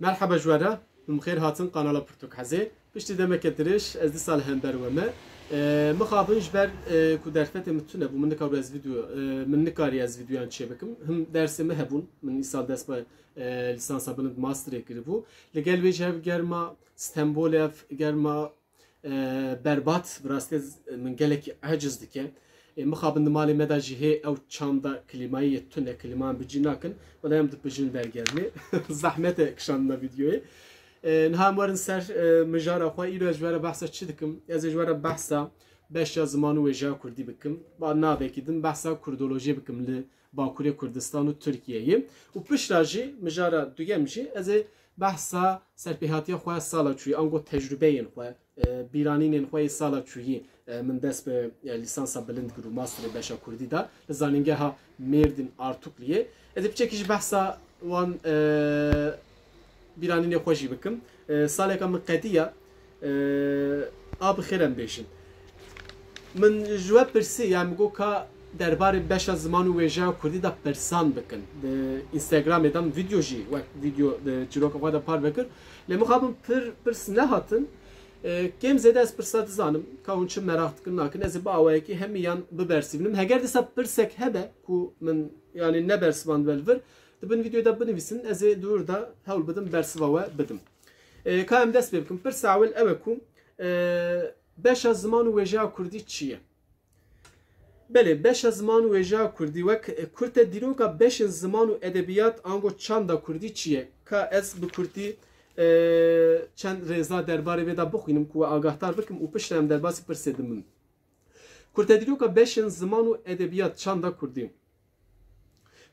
Merhaba جوارا بخير هاتن قناة برتوك حزي بشتي دمك درش از دي سال هم برومه مخابنش بر كودرفت متونه بو من نكار از فيديو من نكاري از فيديو ان بكم هم درسمه هبون من سال درس با lisans abını master ekribu legal vejhe germa İstanbul'ev germa berbat vrastes min gelek aciz dike مخابن مالي مدى جهه او چاندا كلماي تونه كلمان بجيناكن ولا يمد بجين برگرمي زحمت كشاننا فيديوي نها مورن سر مجارا خو ايرو جواره بحثا چي دكم از جواره بحثا بشا زمانو وجا كردي بكم با نابكيدن بحثا كردولوجي بكم ل باكوري كردستان و تركيا و پشراجي مجارا دوگمجي از بحثا سرپیهاتی خو سالا چوي انگو تجربه خو بیرانین خوی سالا چویی من دست به لیسانس بلند کرد ماستر باشا کردی دا زانینگه ها مردن آرتوکلیه ادب چکیش بحثا وان بیرانین خوشی بکم سال کم قدیه آب خیرم بیشن من جواب پرسی یعنی گو که درباره باشا زمان و وجه کردی دا پرسان بکن اینستاگرام ادم ویدیو جی و ویدیو چروک خود پار بکر لمخابم پرس نهاتن کم زده از پرسات زانم که اونچه merak کنن از با اولی که همیان ببرسیبنم هگر دست پرسک هبه کو من yani ne bersivan velver dibin videoda binivisin az dur da hawl bidim bersivava bidim kaim dest bekim persawil evekum beşa zaman veja kurdi çiye bele beşa zaman veja kurdi ve kurte diroka beş zaman edebiyat ango çanda kurdi çiye ka ez bu kurdi چند رضا درباره ودا بخوینم کو آگاهتر بکم و پشتم درباسی پرسیدم کردیلو که بشن زمان و ادبیات چندا کردیم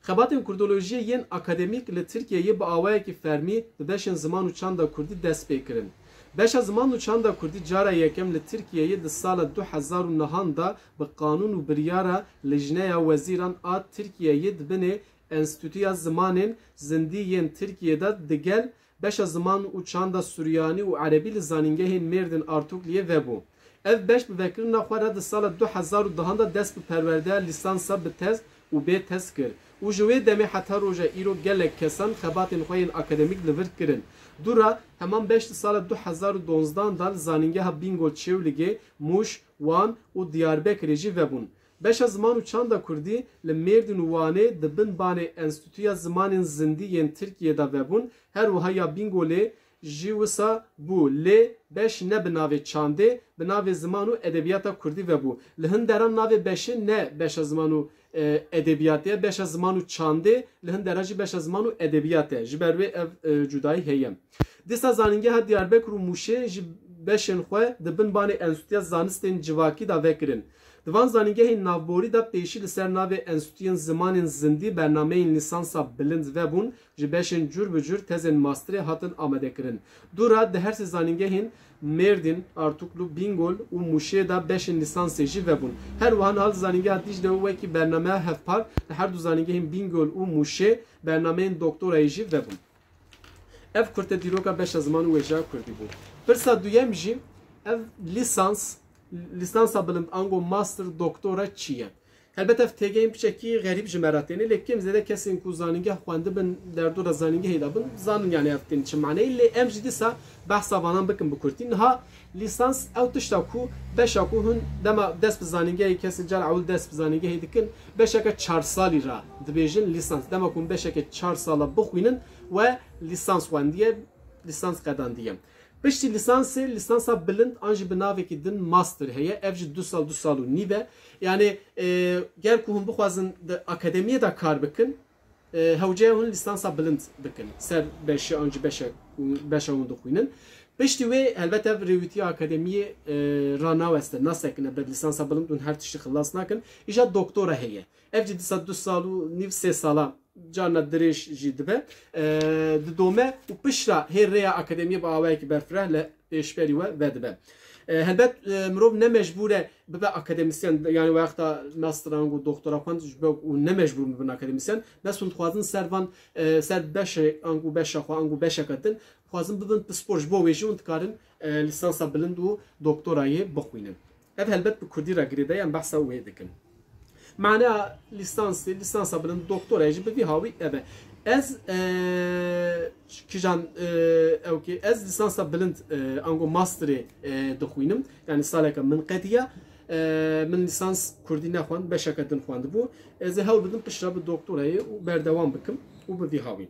خباتن کردولوژی ین اکادمیک ل ترکیه با آوای کی فرمی بشن زمان و چندا کردی دست بکرن بش زمان و چندا کردی جارا یکم ل ترکیه د سال 2009 دا به قانون و بریاره لجنه وزیران ات ترکیه دبنه انستیتویا زمانن زندیین ترکیه دا دگل beş zaman uçanda Süryani و عربی لزانینگه مردن آرتوکلیه و بو. ev beş bevekir naxwara di sala 2010 da dest bi perwerdeya lisansa bi tez û bê tez kir. û ji wê demê heta roja îro gelek kesan xebatên xwe yên akademîk li vir kirin. Dura heman beş di sala 2012 da zanîngeha Bingöl Çêwligê, Muş, Wan û Diyarbekirê jî vebûn. Beşa zaman û çanda Kurdî li Mêrdin û Wanê di bin banê Enstitûya Zimanên Zindî yên Tirkiyeyê da vebûn. Her wiha ya Bingölê jî wisa bû lê beş ne bi navê çandê bi navê ziman û edebiyata Kurdî vebû. Li hin deran navê beşê ne beşa ziman û edebiyatê beşa ziman û çandê li hin deran jî beşa ziman û edebiyatê ji ber wê ev cudayî heye. Dîsa zanîngeha Diyarbekir û Mûşê ji beşên xwe di bin banê Enstitûya Zanistên Civakî da vekirin. Divan zanîngehên navborî da pêşî li ser navê Enstitûyên Zimanên Zindî bernameyên lisansa bilind vebûn ji beşên cur bi cur tezên masterê hatin amadekirin. Dura di her sê zanîngehên Mêrdin, Artuklu, Bingöl û Mûşê da beşên lisansê jî vebûn. Her wiha hal zanîngeha Dicle û wekî bernameya hevpar li her du zanîngehên Bingöl û Mûşê bernameyên doktorayê jî vebûn. Ev kurte dîroka beşa ziman û wêja Kurdî bû. Pirsa duyem jî ev lisansa bilind ango master doktora çiye. Elbette ev tegeyim piçeki garip jimerateni lekim zede kesin ku zanîngeh xwendibin bin derdora zanîngeh hêdabin zanin yani ev tên çi maneyê lê em jî dîsa behsa vanan bikin bi Kurdî. Niha lisans ew tişta ku beşa ku hûn dema dest bi zanîngehê kesî car ewl dest bi zanîngehê dikin beşeke 4 salî ra dibêjin lisans dema ku beşeke 4 sala bixwînin we lisans xwendiye lisans qedandiye. Piştî lisansa bilind an jî bi navekî din master heye ev jî 2 sal û nîve yani ger ku hûn bixwazin di akademiyê da kar bikin hewce hûn lisansa bilind bikin ser beşê an jî beşa hûn dixwînin piştî wê helbet ev rêwîtiya akademiyê ranaweste nasekine bi lisansa bilind û her tiştî xilas nakin îja doktora heye ev jî dîsa 2 sal û nîv 3 sala cana dirêj jî dibe di dome û pişra hêrreya akademiyê bi awayekî berfireh li pêşberî we vedibe. Helbet mirov ne mecbur e bibe akademisyen yani wexta masteran û doktora xwend û ne mecbur bibin akademisyen mes hûn dixwazin servan ser beşê an û beşa xwe an û beşeka din dixwazin bibin pispor ji bo wê jî hûn dikarin lisansa bilind û doktorayê bixwînin. Ev helbet bi Kurdî re girêde yan behsa wê dikin. معناها lisansa bilind doktora jî bi vî hawî ev Ez kijan evki ez lisansa bilind ango masterê dixwînim yani saleka min qetiya min lisans Kurdî nexwand beşeka din xwandibû ez ê hewl bidim pişta bi doktorayê û berdewam bikim û bi vî hawîn.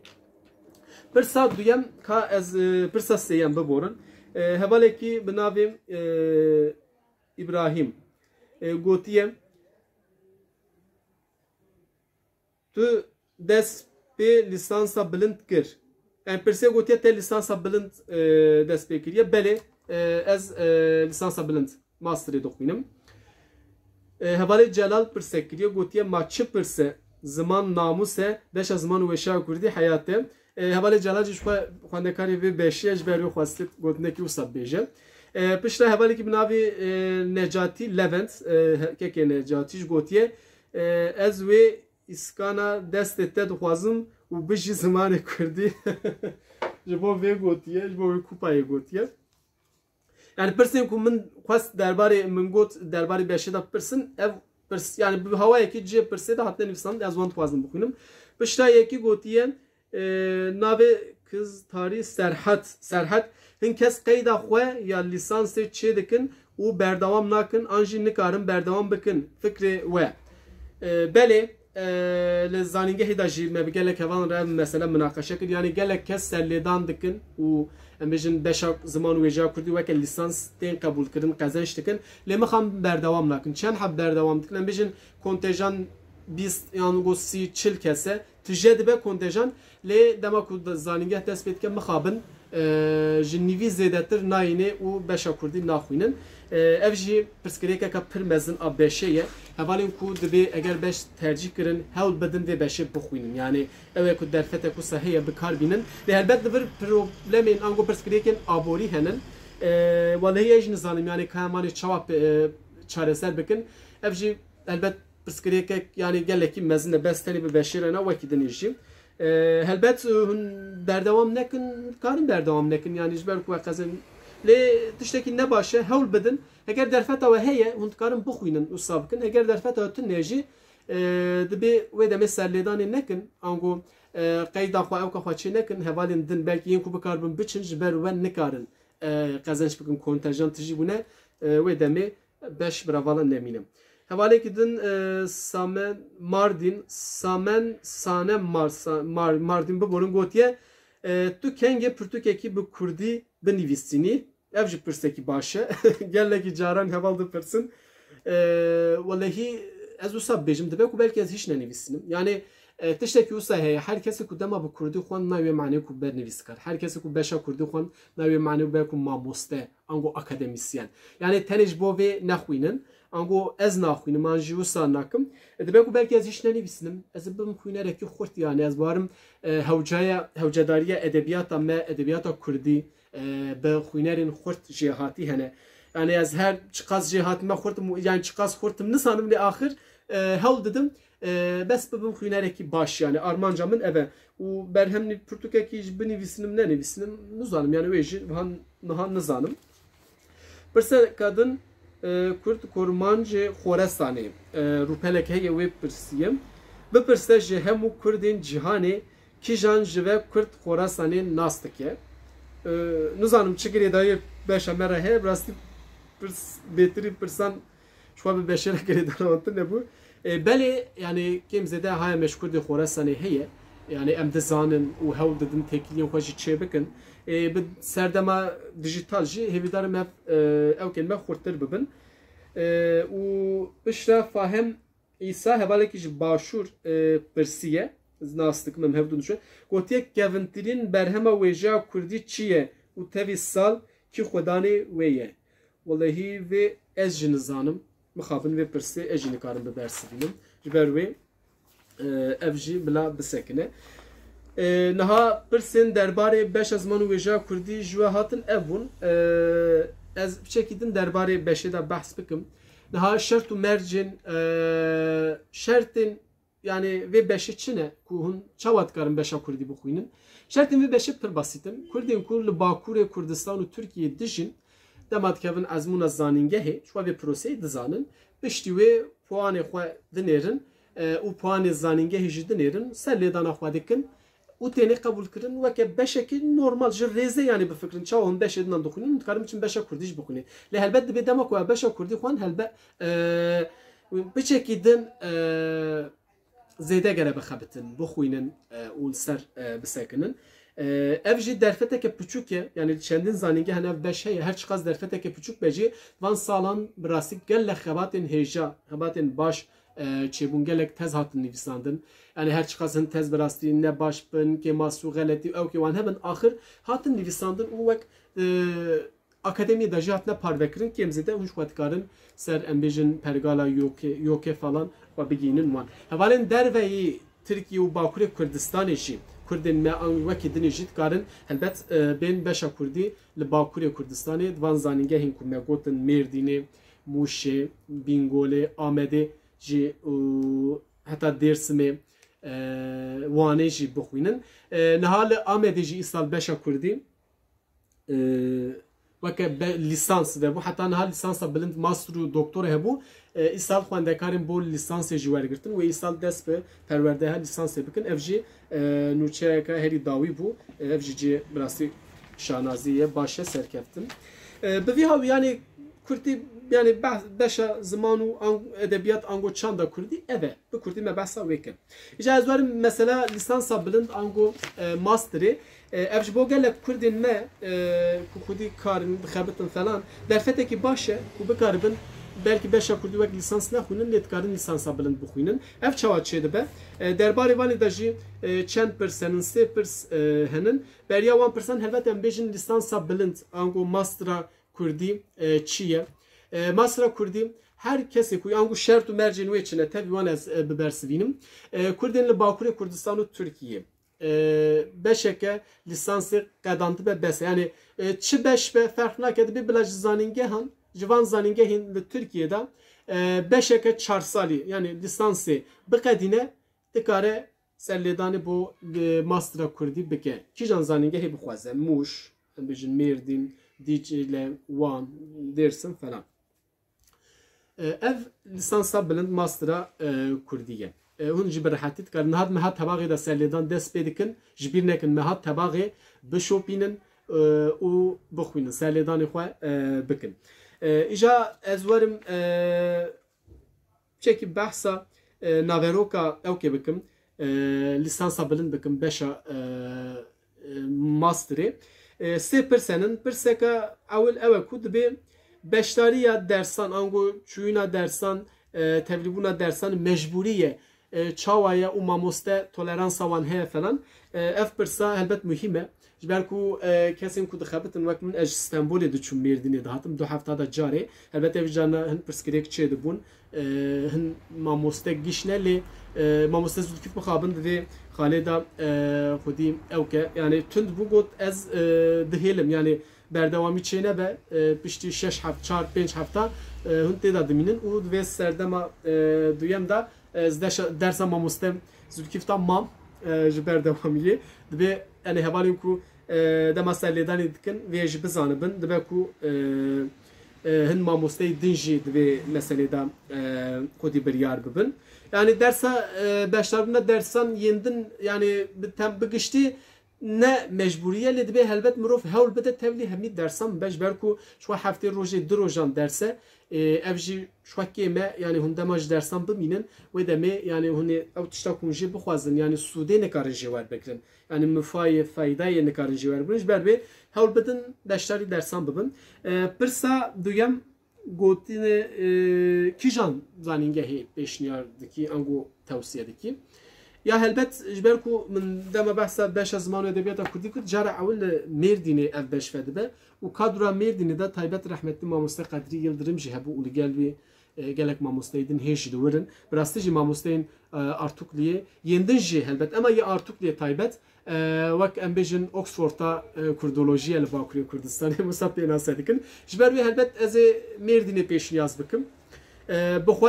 Pirsa duyem ka ez pirsa sêyem biborin hevalekî bi navê İbrahim gotiye tu dest pê lisansa bilind kir. Yani pirsê gotiye te lisansa bilind dest pê kiriye belê ez lisansa bilind masterê dixwînim. Hevalê Celal pirsek kiriye gotiye ma çi pirse ziman namus e beşa ziman û weşa Kurdî heyatê. Hevalê Celal jî xwendekarê vê beşiye ji ber wê xwestit gotinekî wisa bêje. Pişta hevalekî bi navê Necatî Levent kekê Necatî ji gotiye ez wê İskana destê te dixwazim û bijî zimanê Kurdî ji bo vê gotiye ji bo wê kupayê gotiye. Yani pirsên ku min xwest derbarê min got derbarê beşê de pirsin ev pirs yani bi hawayekî cê pirsê de hatine nivîsan ez wan dixwazim bixwînim. Pişta yekî gotiye navê kız tarî Serhat hin kes qeyda xwe ya lisansê çê dikin û berdewam nakin an jî nikarin berdewam bikin fikrê we. Belê li zanîngehê de jî me bi gelek hevan re mesela münaqeşe kir yani gelek kes serlêdan dikin û em bêjin beşa ziman û wêjeya Kurdî weke lisans tên qebûl kirin qezenç dikin lê mixan berdewam nakin çend heb berdewam dikin em bêjin kontejan 20 yan go 30-40 kese tije dibe kontejan lê dema ku zanîngeh dest pê dike mixabin ji nîvî zêdetir nayînê û beşa Kurdî naxwînin. Ev jî pirsgirêkeka pir mezin a beşê ye. Hevalên ku divê eger beş tercih kirin hewl bidin vê beşê bixwînin. Yani ew ê ku derfete ku seheye bikar bînin. Lê helbet divir problemên ango pirsgirêkên aborî henin. Welehiyê jî nizanim yani ka hemanê çawa çareser bikin. Ev jî helbet pirsgirêkek yani gelekî mezin e bes tenê bi beşê re ne wekî dinê jî. Helbet hûn berdewam nekin karin berdewam nekin yani ji ber ku qezin lê tiştekî ne baş e hewl bidin eger derfeta we heye hûn dikarin bixwînin û sav bikin eger derfeta te tune jî dibê wê demê serlêdanê nekin ango qeyda xwe ew ka xwe çê nekin hevalên din belkî yên ku bikarbin biçin ji ber we nikarin qezenç bikin kontenjan tijî bûne wê demê beş biravala nemînim. Hevalekî din Mardin biborin gotiye tu kengê pirtûkekî bi Kurdî binivîsînî ev jî pirsekî baş e gelekî caran heval dipirsin welehî ez wisa bêjim dibe ku belkî ez hiç nenivîsinim yani tiştekî wisa heye her kesê ku dema bi Kurdî xwan navê manê ku bernivîs kar her kesê ku beşa Kurdî xwan navê manê be ku mamoste ango akademisyen yani tenê ji bo vê nexwînin ango ez naxwînim an jî wisa nakim dibe ku belkî ez hiç nenivîsinim ez bim xwînerekî xurt yani ez barim hewcedariya edebiyata me edebiyata Kurdî bi xwînerên xurt jê hatî hene yani ez her çiqas jê hatime xurtim yani çiqas xurtim nisanim lê axir hewl didim bes bibim xwînerekî baş yani armanca min ev e û berhemnî pirtûkekî ji binivîsinim nenivîsinim nizanim yani wê jî niha nizanim. Pirseka din Kurd Kurmancê Xorestanê rûpelek heye wê pirsiyim bipirse ji hemû Kurdên cîhanê kîjan ji ve Kurd Xorestanê nas dike nizanim çi girê dayê beşa me re heye rastî bêtirî pirsan ji xwe bi beşê re girê darantin nebû belê yani kêm zêde haya me ji Kurdê Xorestanê heye yani em dizanin û hewl didin têkiliyên xwe jî çê bikin bi serdema dijital jî hêvîdarim ev ew kêlme xurttir bibin û pişta Fahem İsa hevalekî ji başûr pirsiye nas dikim em hev dû gotiye kevintirîn berhema wêjeya Kurdî çi ye û tevî sal kî xwedanê wê ye welehî vê ez jî nizanim mixabin vê pirsê ez jî nikarim bibersivînim ji ber wê ev jî bila bisekine. Niha pirsên derbarê beşa ziman û wêjeya Kurdî ji we hatin ev bûn ez biçekî din derbarê beşê de behs bikim niha şert û mercên şertên yani vê beşê çi ne ku hûn çawa dikarin beşa Kurdî bixwînin şertên vê beşê pir basîtin Kurdên ku li Bakurê Kurdistan û Tirkiyeyê dijîn dema dikevin ezmûna zanîngehê ji xwe vê proseyê dizanin piştî wê puanê xwe dinêrin û puanê zanîngehê jî dinêrin ser lêdana xwe dikin u teni kabul kirin veke beşeki normal ji rêze yani bi fikrin çawa hûn beşê dinan dixwînin dikarim biçin beşa Kurdî jî bixwînin lê helbet dibe dema ku beşa Kurdî xwan helbet biçekî din zêde gere bixebitin bixwînin û ser bisekinin ev jî derfeteke piçûk ye yani çendin zanîngeh hene beş heye her çiqas derfeteke piçûk be jî van salan bi rastî gelek xebatên hêja xebatên baş çêbûn gelek tez hatin nivîsandin yani her çiqas hin tez bi rastî ne baş bin kê masû xeletî ew kê wan hebin axir hatin nivîsandin û wek akademî de jî hatine parvekirin kêm zêde hûn xwe dikarin ser em bêjin pergala yokê falan xwe bigînin wan hevalên derveyî Tirkiye û Bakurê Kurdistanê jî Kurdên me an wekî dinê jî dikarin helbet bên beşa Kurdî li Bakurê Kurdistanê divan zanîngehên ku me gotin Mêrdînê, Mûşê, Bîngolê, Amedê jî heta Dêrsimê Wanê jî bixwînin. Niha li Amedê jî îsal beşa Kurdî weke lîsans vebû heta niha lîsansa bilind master û doktor hebû îsal xwendekarên bo lîsansê jî wergirtin û îsal dest bi perwerdeha lîsansê bikin ev jî nûçeyeka herî dawî bû ev jî cê bi rastî şanazî ye baş e serkeftin bi vî hawî yani Kurdî yani beşa ziman û edebiyat ango çanda Kurdî ev e bi Kurdî me behsa wê kir îja ez werim mesela lîsansa bilind ango masterê ev ji bo gelek Kurdên me ku Kurdî karin dixebitin falan derfetekî baş e ku bikaribin belki beşa Kurdî wek lîsans nexwînin lê dikarin lîsansa bilind bixwînin ev çawa çê dibe derbarê wanê de jî çend pirs henin sê pirs henin beriya wan pirsan helbet em bêjin lîsansa bilind ango mastera Kurdî çi ye mastera Kurdî her kesê ku ango şert û mercên wê çine tevî wan ez bibersivînim Kurdên li Bakurê Kurdistan û Tirkiye beşeke lisansê qedantibe bes yani çi beş be ferq nake dibe bila ji zanîngehan ji van zanîngehên li Tirkiye'de beşeke çar salî yani lisansê biqedîne dikare serlêdanê bo mastera Kurdî bike kîjan zanîngehê bixwaze Mûş em bêjin Mêrdîn Dîcle Wan Dêrsim falan ev lisansa bilind mastera Kurdî ye hûn jî bi rehatî dikarin niha mehat tebaxê de serlêdan dest pê dikin ji bîr nekin mehat tebaxê bişopînin û bixwînin serlêdanê xwe bikin îja ez werim çekî behsa naveroka ew kê bikim lîsansa bilind bikim beşa masterê sê pirsenin pirseka ewil ew e ku dibe beşdariya dersan ango çûyîna dersan tevlîbûna dersan mecbûrî ye çawaye û mamoste toleransa wan heye falan ev pirsa helbet muhîm e ji ber ku kesên ku dixebitin wek min ez ji Stenbolê diçûm Mêrdînê dihatim du hefta da carê helbet ev carna hin pirsgirêk çê dibûn hin mamoste gişne lê mamoste Zülkif mixabin divê xalê da xwedî ew ke yani tund bû got ez dihêlim yani berdewamî çêne be piştî 6 heft 4-5 hefta hûn têda dimînin û divê serdema duyem da ez dersa mamoste Zülkif da mam ji berdewamiyê dibe yani hevalên ku dema serlêdanê dikin vê jî bizanibin dibe ku hin mamosteyê din jî divê meselê de xwedî biryar bibin yani dersa beşdarbûna dersan yendin yani bigiştî ne mecburiye lê dibe helbet mirov hewl bide tevlî hemî dersan beş ber ku şwa heftê rojê du rojan derse ev jî şwekê me yani hûn dema ji dersan bimînin wê demê yani hûn ew tişta ku hûn jî bixwazin yani sûdê nikarin jî werbigirin yani mifayê feydayê nikarin jî werbigirin ji ber vê hewl bidin beşdarî dersan bibin pirsa duyem gotinê kîjan zanîngehê pêşniyar dikî ango tewsiye dikî ya helbet ji ber ku min dema behsa beşa ziman û edebiyata Kurdî kir cara ewil li Mêrdînê ev beş ve dibe û kadra Mêrdînê de taybet rehmetli mamoste Qedrî Yıldırım jî hebû û li gel wê gelek mamosteyê din hêj jî diwirin bi rastî jî mamosteyên Artukliyê yên din jî helbet ema yê Artukliyê taybet wek em bêjin Oxford'a Kurdolojiye li Bakurê Kurdistanê wisa pênase dikin ji ber wê helbet ez ê Mêrdînê pêşniyaz bikim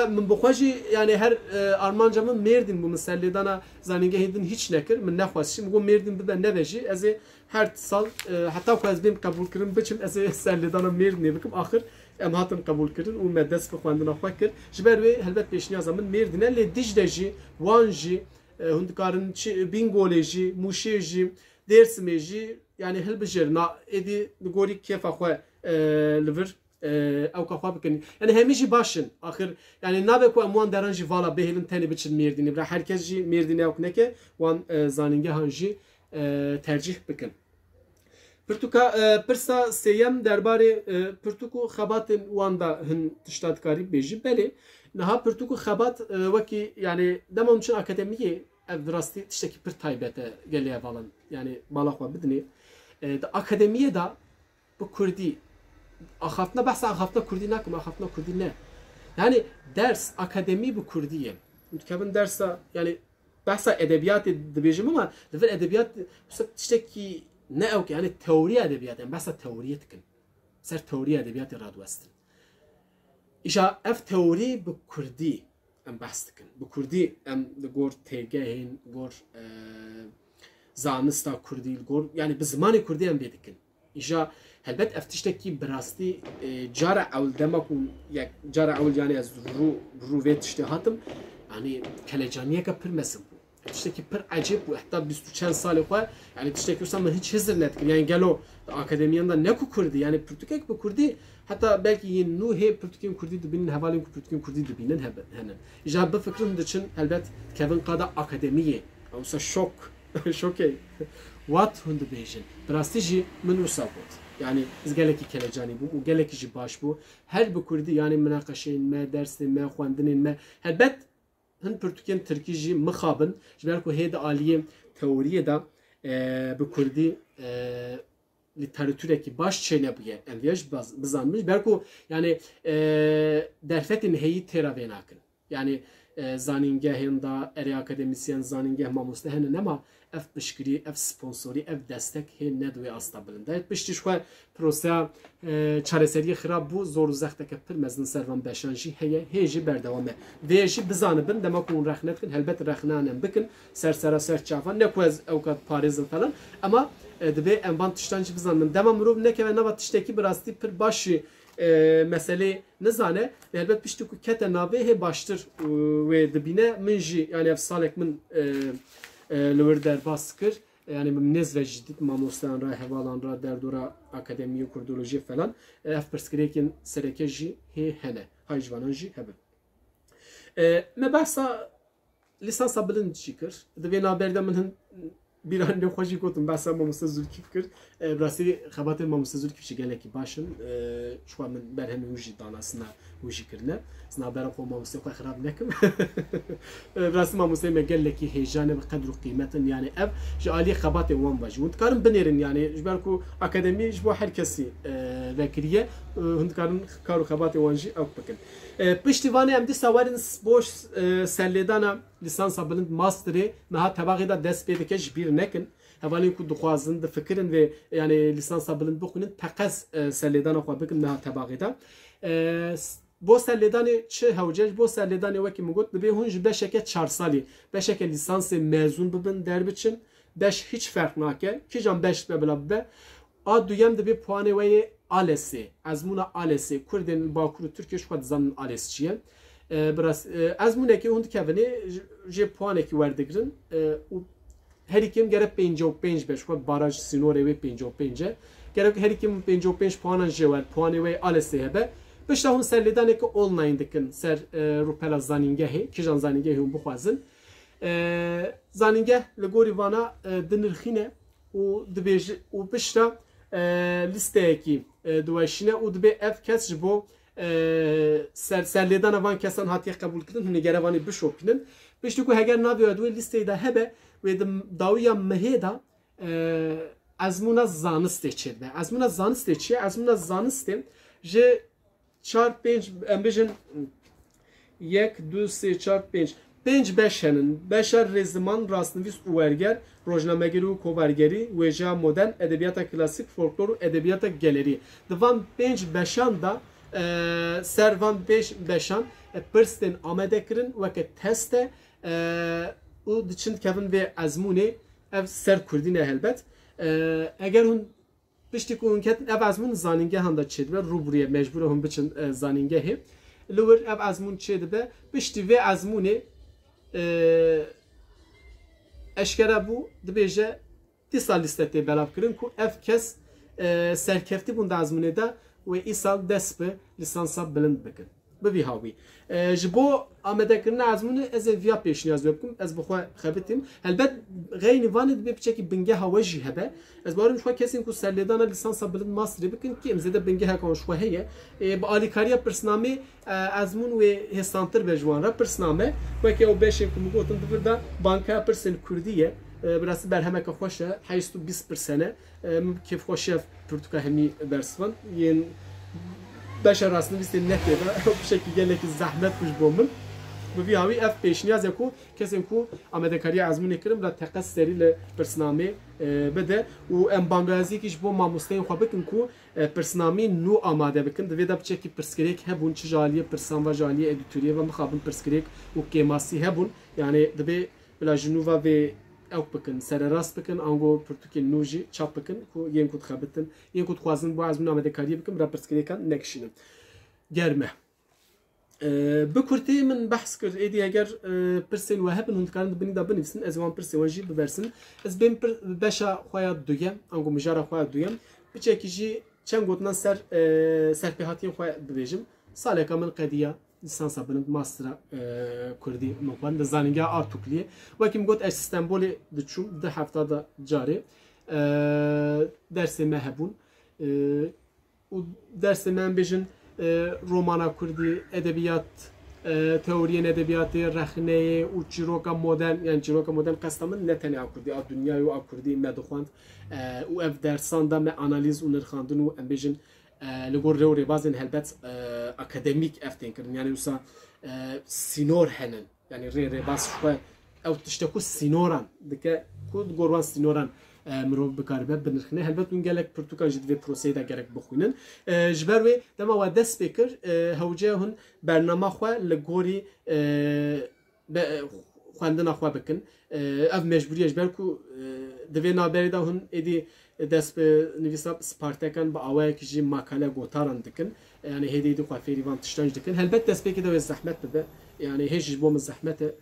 min bixwe jî yani her armanca min Mêrdîn bû min serlêdana zanîngehê din hiç nekir min nexwest jî min got Mêrdîn bibe neve jî ez ê her sal heta ku ez bêm qebûl kirin biçim ez ê serlêdana Mêrdînê bikim axir em hatin qebûl kirin û me dest bi xwendina xwe kir ji ber wê helbet pêşniyaza min Mêrdîn e lê Dicle jî Wan jî hundkarın Bingol'e Muşe'ji Dersim'e yani helbijirna edi gori kefa xwe livir ew kafa bikin yani hemî başın axir yani nabe ku emwan deran jî vala bêhêlin tenê biçin Mêrdînê bira herkes jî Mêrdînê ew neke wan zanîngehan jî tercih bikin. Pirtûka pirsa sêyem derbarê pirtûk û xebatên wan da hin tiştadkarî bêjî belê niha pirtûk û xebat wekî yani demam çi akademiyê ev rastî tiştekî pir taybet e gelê evalan yani bala xwe bidinê akademiye da bu Kurdî axaftına behsa axaftına Kurdî nakim axaftına Kurdî ne yani ders akademî bu Kurdî ye kevin dersa yani behsa edebiyatê dibêjim ama divir edebiyat tiştekî ne ew yani teorî edebiyat yani behsa teoriyê dikin ser teorî edebiyatê radwestin îşa ev teorî bi Kurdî em behs dikin bi Kurdî em li gor têgehên gor zanista Kurdî gor yani bi zimanê Kurdî em vê dikin îşa helbet ev tiştekî bi rastî cara ewl dema ku yek cara ewl yani ez rû vê tiştê hatim yani kelecaniyeka pir mesin bû tiştekî pir ecêb bû heta bîst û çend salê xwe yani tiştekî wisa min hiç hizir nedikin yani gelo akademiyan da ne ku Kurdî yani pirtûkek bi Kurdî heta belkî yên nû hê pirtûkên Kurdî dibînin hevalên ku pirtûkên Kurdî dibînin henin îşa bi fikrin diçin helbet kevin qada akademiyê wisa şok şokê wat hûn dibêjin bi rastî jî min wisa got yani ez gelekî kelecanî bûm û gelekî jî baş bû her bi Kurdî yani münaqeşeyên me dersên me xwendinên me helbet hin pirtûkên Tirkî jî mixabin ji ber ku hê di aliyê teoriyê da bi Kurdî literatûrekî baş çênebiye em vê jî bizanmin ji ber ku yani derfetên heyî têra vê nakin yani zanîngehên da erê akademisyen zanîngeh mamoste henin ama ev piştgirî ev sponsorî ev destek hê nedwê asta bilind piştî xwe proseya çareseriyê xirab bû zor û zexteke pir mezin ser van beşan jî heye hê jî berdewam e vê jî bizanibin dema ku hûn rexne dikin helbet rexneyan em bikin sersera ser çavan ne ku ez ew kat parêzin falan ama divê em van tiştan jî bizanibin dema mirov nekeve nava tiştekî bi rastî pir baş jî meselê nizane helbet piştî ku kete navê hê baştir wê dibîne min jî yani ev salek min li wir derbas kir yani nêz ve jîdît mamosteyan ra hevalan ra derdora akademiyê kurdolojî falan ev pirsgirêkên sereke jî hê hene hay ji vanan jî hebin me behsa lisansa bilind jî kir divê navberde min hin bîranê xwe jî gotim behsa mamoste Zülkîf kir rastî xebatên mamoste Zülkîf jî gelekî başin xwe min berhemê wî jî danasina wî jî kirine snabera xwe mamoste xwe xirab nekim rastî mamosteyê me gelekî hêjan e bi qedr û qîmetin yani ev ji aliyê xebatê wan ve jî hûn dikarin binêrin yani ji ber ku akademî ji bo her kesî vekiriye hûn dikarin kar û xebatê wan jî ew bikin piştî vanê em dîsa werin boş serlêdana lisansa bilind masterê niha tebaxê da dest pê dike ji bîr nekin hevalên ku dixwazin difikirin ve yani lisansa bilind bixwînin teqez serlêdana xwe bikin niha tebaxê da bo serlêdanê çi hewce bo serlêdanê wekî min got divê hûn ji beşeke 4 salî beşeke lîsansê mezûn bibin derbiçin beş hiç ferq nake kîjan beş be bila bibe a duyem divê puanê we yê ALESê ezmûna ALESê Kurdên Bakur û Tirkiye xwe dizanin ALES çi ye biraz ezmûnekî hûn dikevinê jê puanekî werdigirin û herî kim gerek 55 be xwe baraj sînorê wê 55 e gerek herî kim 55 puanan jê wer puanê we ALESê hebe pişta hûn serlêdanekî online dikin ser rûpela zanîngehê kîjan zanîngehê hûn bixwazin zanîngeh li gorî vana dinirxîne û dibêje û pişta listeyekî diweşîne û dibe ev kes ji bo serlêdana van kesan hatiye qebûl kirin hûn ê gerevanî bişopînin piştî ku heger navê we wê listeyê de hebe wê di dawiya mehê da ezmûna zanistê çêdibe ezmûna zanistê çi ye ezmûna zanistê ji 4-5 em bijin 1-2-3-4-5 5 henin beşer rêziman rastnivîs û werger rojnamegerî û kovergerî wêjeya modern edebiyata klasîk folklor û edebiyata gelerî di van 5 beşan da ser van 5 beşan pirstên amade kirin weke test e û diçin kevin vê ezmûnê ev ser Kurdî ne helbet eger hûn piştî ku hûn ketin ev ezmûn zanîngehan da çêdibe rûbirûye mecbûr e hûn biçin zanîngehê li wir ev ezmûn çêdibe piştî vê ezmûnê eşkere bu dibêje dîsa lîstetê belav kirin ku ev kes serkeftî bûn di ezmûnê de wê îsal dest bi lîsansa bilind bikin. Bi vî hawî. Ji bo amedekirina ezmûnê ez ê viya pêşniyaz bikim, ez bi xwe xebitîm. Helbet xeynî vanê dibe biçekî bingeha we jî hebe. Ez barim ji xwe kesên ku serlêdana lîsansa bilind masterê bikin ki em zêde bingeha xwe heye. Bi alîkariya pirsnamê ezmûn wê hêsantir be ji wan re pirsname. Wekî ew beşên ku min gotin divir da Banka Pirsên Kurdî ye. Birasî berhemeke xweş e 820% kêfxweşiya pirtûka hemî bersvan yên beşa rastnivîsê nekê de bi şekî gelekî zehmet kuj bo min. Bi vî hawî ev pêşniyazê ku kesên ku amedekariya ezmûnê kirin ra teqet serî li pirsnamê bide û em bangaziyekî ji bo mamosteyên xwe bikin ku pirsnamê nû amade bikin. Divê de biçekî pirsgirêk hebûn çi ji aliyê pirsan ve ji aliyê edîtoriyê ve mixabin pirsgirêk û kêmasî hebûn. Yani divê bila ji nû ve vê ew bikin, sererast bikin, ango pirtûkên nû jî çap bikin ku yên ku dixebitin, yên ku dixwazin bu ezmûna amedekariyê bikin, ra pirsgirêkan nekişînin. Germe. Bi Kurtî min behs kir, êdî eger pirsên we hebin hûn dikarin dibinî da binivîsin, ez ê wan pirsên we jî bibersin. Ez bên beşa xwe ya duyem, ango mijara xwe ya duyem, biçekî jî çend gotinan ser serpêhatiyên xwe bibêjim. Saleka min qediya lisansa bilind mastera Kurdî min xwend di zanîngeha Artukliyê. Wekî min got ez Stenbolê diçûm di heftada carê dersê me hebûn û dersê me em bêjin romana Kurdî, edebiyat, teoriyên edebiyatê, rexneyê û çîroka modern, yani çîroka modern qesta min ne tenê a Kurdî, a dunyayê û a Kurdî me dixwand û ev dersan da me analîz û nirxandin û em bêjin li gor rêw rêbazên helbet akademîk ev tên kirin, yani wisa sînor henin, yani rê rêbaz xwe ew tişte ku sînoran dike ku gor wan sînoran mirov bikaribe binirxine helbet hûn gelek pirtûkan jî divê proseyê de gerek bixwînin. Ji ber wê dema we dest pê kir hewce hûn bernama xwe li gorî xwendina xwe bikin. Ev mecbûriye ji ber ku divê naberê de hûn êdî dest bi nivîsa Spartekan bi awayekî jî makale gotaran dikin. Yani hêdî êdî xwe fêrî van tiştan jî dikin. Helbet destpêkê de wê zehmet bibe. Yani hêj ji bo min zehmet e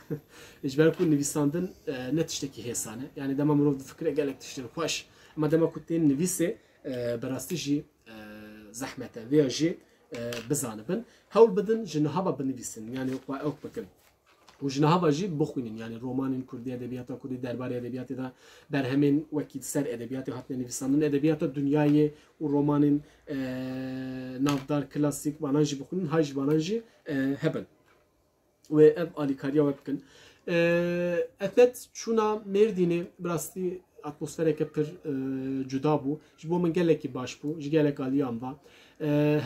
ji ber ku nivîsandin ne tiştekî hêsane. Yani dema mirov difikire gelek tiştên xweş. Ama dema ku tên nivîsê bi rastî jî zehmet e. Vêya jî bizanibin. Hewl bidin ji nihava binivîsin. Yani xwe ew bikin. û ji nihava jî bixwînin. Yani romanên Kurdî, edebiyata Kurdî, derbarê edebiyatê de berhemên wekî ser edebiyatê hatine nivîsandin. Edebiyata dunyayê û romanên navdar, klasîk banan jî bixwînin, hay ji banan jî hebin. Ve ev alîkariya we bikin. Etet çûna Mêrdînê bi rastî atmosfereke pir cuda bû. Ji bo min gelekî baş bû, ji gelek aliyan va.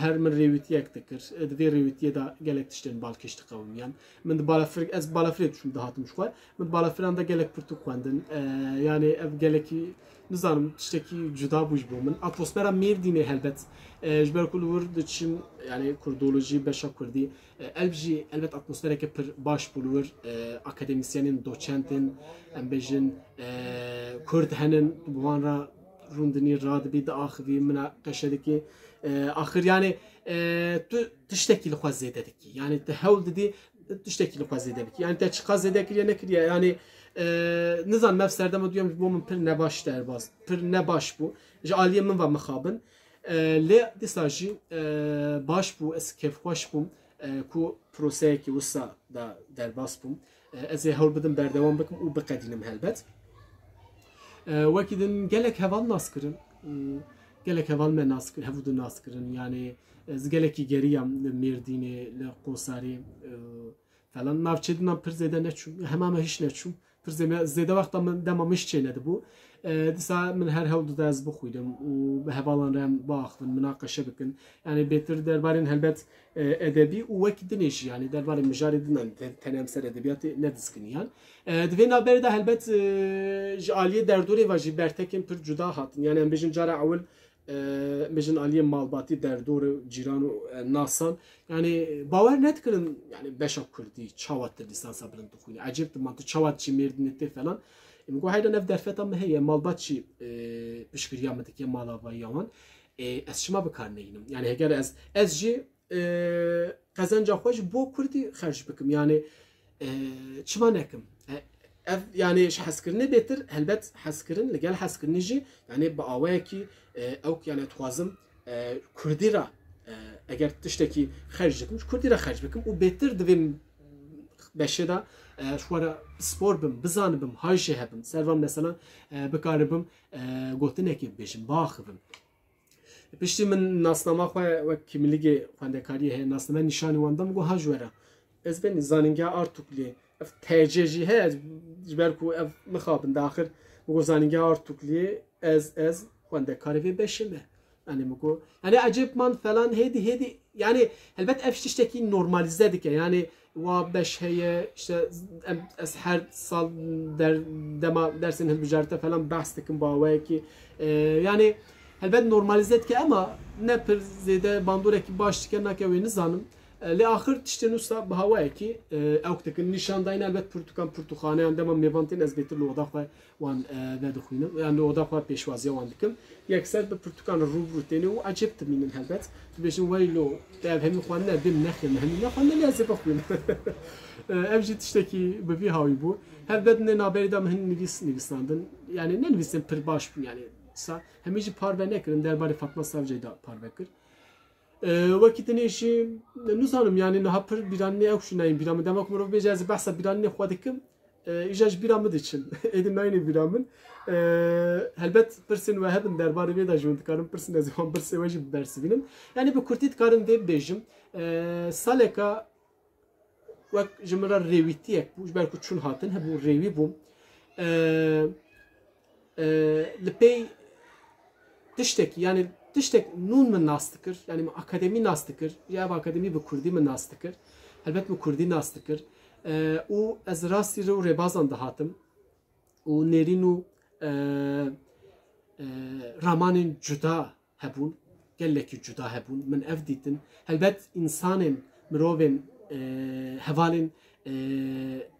Her min rêwîtiyek dikir. Divê rêwîtiyê de gelek tiştên balkêş diqewimiyan. Min di balafir ez balafirê diçûm dihatim ji xwe. Min di balafiran de gelek pirtûk xwendin. Yani ev gelekî nizanim tiştekî cuda bû ji bo min. Atmosfera Mêrdînê helbet. Ji ber ku li wir diçim yani kurdolojî, beşa Kurdî. Ev jî elbet atmosfereke pir baş bû li wir. Akademisyenên, doçentên, em bêjin Kurd henin bi wan re rûndinî radibî di axivî mina qeşedikî axir yani tu tiştekî li xwe zêde dikî. Yani te hewl didî tiştekî li xwe zêde bikî. Yani te çiqa zêde kiriye nekiriye. Yani nizanim ev serdema duyem ji bo min pir nebaş derbas, pir nebaş bû. Ji aliyê min ve mixabin. Lê dîsa jî baş bû, ez kêfxweş bûm ku proseyekî wisa da derbas bûm. Ez ê hewl bidim berdewam bikim û biqedînim helbet. Wekî din gelek heval nas kirin. Gelek heval me nas kirin, hevû din nas kirin. Yani ez gelekî geriyam li Mêrdînê, li Qosarê falan. Navçedinan pir zêde neçûm, hema me hiç neçûm. Pir zêde wexta min dema mişçê nedibû. Dîsa min her hewl dide ez bixwînim û bi hevalan re em biaxivin, minaqeşe bikin. Yani bêtir derbarên helbet edebî û wekî dinê jî yani derbarê mijarê dinan tenê em ser edebiyatê nedizkiniyan. Divê naberê de helbet ji aliyê derdorê ve jî bertekên pir cuda hatin. Yani em bêjin cara ewil bêjin aliyê malbatî derdor cîran û nasan. Yani bawer nedkirin yani beşa Kurdî çawa te lîsansa bilind dixwîne. Ecêb diman tu çawa çî Mêrdînê tê falan. Min got heyran ev derfeta me heye malbat jî piştgiriya me dike malavayîya wan. Ez çima bikar neyînim. Yani heger ez jî qezenca xwe ji bo Kurdî xerj bikim. Yani çima nekim. ev yani hezkirinê bêtir helbet hezkirin li gel hezkirinê jî yani bi awayekî ew yani dixwazim Kurdî ra eger tiştekî xerc dikim Kurdî ra xerc bikim û bêtir divê beşê de şwara spor bim bizanibim hajê hebim servan mesela bikaribim gotinekê bêjim baxibim piştî min nasnama xwe wek kimîligê xwendekariyê heye nasname nîşanî wan da min got haj were ez benî zanîngeha Artuklê ev tercih jî heye ji ber ku ev mixabin daxir min got zanîngeha Artuklê ez xwendekarê vê beşê me yani min got yani ecebman falan hêdî yani helbet ev tiştekî normalize dike yani wa beş heye işte ez her sal dema dersên hilbijarîte falan behs dikim bi awayekî yani helbet normalize dike ama ne pir zêde bandorekî baş dike nake wê nizanim lê axir tiştên wisa bi hawayekî ew dikin nîşandayîn helbet pirtûkan pirtûxaneyan dema mêvantên ez bêtir li oda xwe wan vedixwînim yani li oda xwe pêşwaziya wan dikim yekser bi pirtûkan rûbirû têne û ecêb dimînin helbet dibêjin weylo ev hemî xwarinê bêm nexwînin hemî nexwarinê lê ez ê bixwînim ev jî tiştekî bi vî hawî bû helbet nê naberî de min hin nivîsandin yani ne nivîsên pir baş bûn yani hemî jî parve nekirin derbarê Fatma Savcıyê de parve kir wekî dinê jî nizanim yani niha pir bîranînê ew şûnayîn bîra min dema ku mirov bêje ez ê behsa bîranînê xwe dikim îja ji bîra min diçin êdî nayînê bîra min helbet pirsên we hebin derbarê wê de ji min dikarim pirsin ez ê wan pirsê we jî bibersivînim yani bi Kurdî dikarim vê bêjim saleka wek ji min re rêwîtiyek bû ji ber ku çûn hatin hebû rêwî bûm li pey tiştekî yani tiştek nûn min nas dikir yani min akademî nas dikir ya ev akademî bi Kurdî min nas dikir helbet min Kurdî nas dikir û ez rastî rê û rêbazan dihatim û nêrîn û ramanên cuda hebûn gelekî cuda hebûn min ev dîtin helbet însanên mirovên hevalên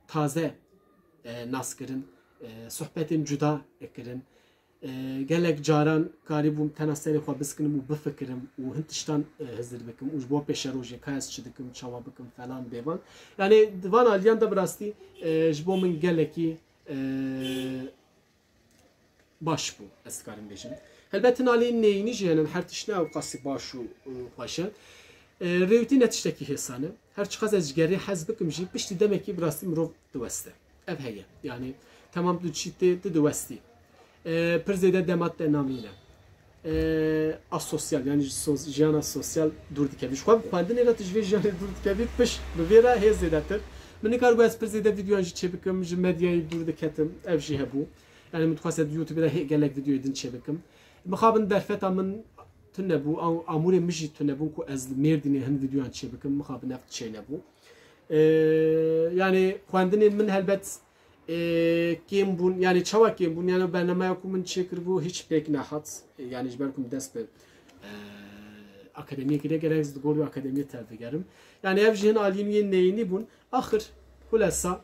taze nas kirin sohbetên cuda kirin gelek caran karî bûm tena serê xwe biskinim û bifikirim û hin tiştan hizir bikim û ji bo pêşerojê ka ez çi dikim çawa bikim falan bêvan yani divan aliyan da bi rastî ji bo min gelekî baş bû ez dikarim bêjim helbet hin alî neyînî jî henin her tiştine ew qasî baş û xweş e rêwîtî ne tiştekî hêsan e her çiqas ez ji gerê hez bikim jî piştî demekî bi rastî mirov diweste ev heye yani temam tu çî tê tu diwestî pir zêde demat te namîne asosyal yani jiyana sosyal dûr dikevî ji xwe xwendinê re tu ji vê jiyanê dûr dikevî piş bi vê re hêz zêdetir min nikar bu ez pir zêde vîdyoyan jî çê bikim ji medyayê dûr diketim ev jî hebû yani min dixwast YouTube'da gelek vîdyoyê din çê bikim mixabin derfeta min tu nebû amûrê min jî tu nebûn ku ez li Mêrdînê hin vîdyoyan çê bikim mixabin ev çê nebû yani xwendinên min helbet kêm bûn yani çawa kêm bûn yani bernameya ku min çêkiribû hiç pêk nehat yani ji ber ku min dest bi akademiyekî de gerek ez di gorî akademiyê tevdigerim yani ev jî hin alîniyên neyînî bûn axir hulesa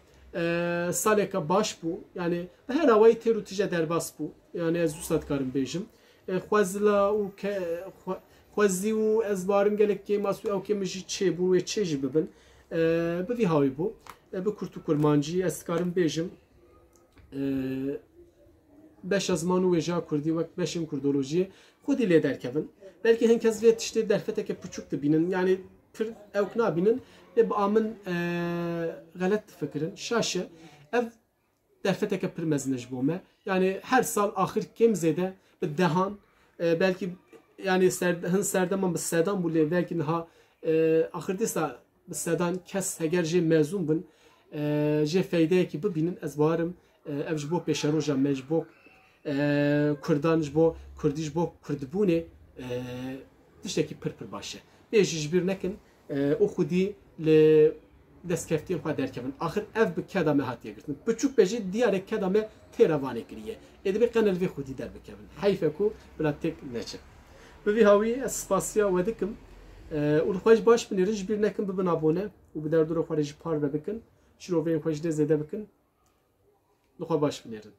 saleka baş bû yani bi her awayî têr û tije derbas bû yani ez wisa dikarim bêjim xwezila û xwezî û ez barim gelek kêmas û ew kêm jî çêbûn wê çê jî bibin bi vî hawî bû bi Kurd û Kurmancî ez dikarim bêjim beşa ziman û wêjeya Kurdî wek beşên Kurdolojiyê xwedî lê derkevin belkî hin kes vê tiştê derfeteke piçûk dibînin yani pir ew nabînin lê bi amin xelet difikirin şaşe ev derfeteke pir mezin ji bo me yani her sal axir kêm zêde bi dehan belkî yani hin serdeman bi sedan bû lê belkî niha axir dîsa bi sedan kes heger jê mezûn bin jê feydeyekî bibînin ez barim ev ji bo pêşeroja me ji bo Kurdan ji bo Kurdî ji bo Kurdbûnê tiştekî pir pir baş e bêjî ji bîr nekin û xwedî li destkeftiyên xwe derkevin axir ev bi keda me hatiye girtin piçûk be jî diyarek keda me tê revanê kiriye ê dibe qenel vê xwedî derbikevin heyfe ku bila têk neçe bi vî hawî ez spasiya we dikim û li xwe ji baş binêrin ji bîr nekin bibin abone û bi derdora xwe re jî parve bikin şiroveyên xwe jî lê zêde bikin li xwe baş binêrin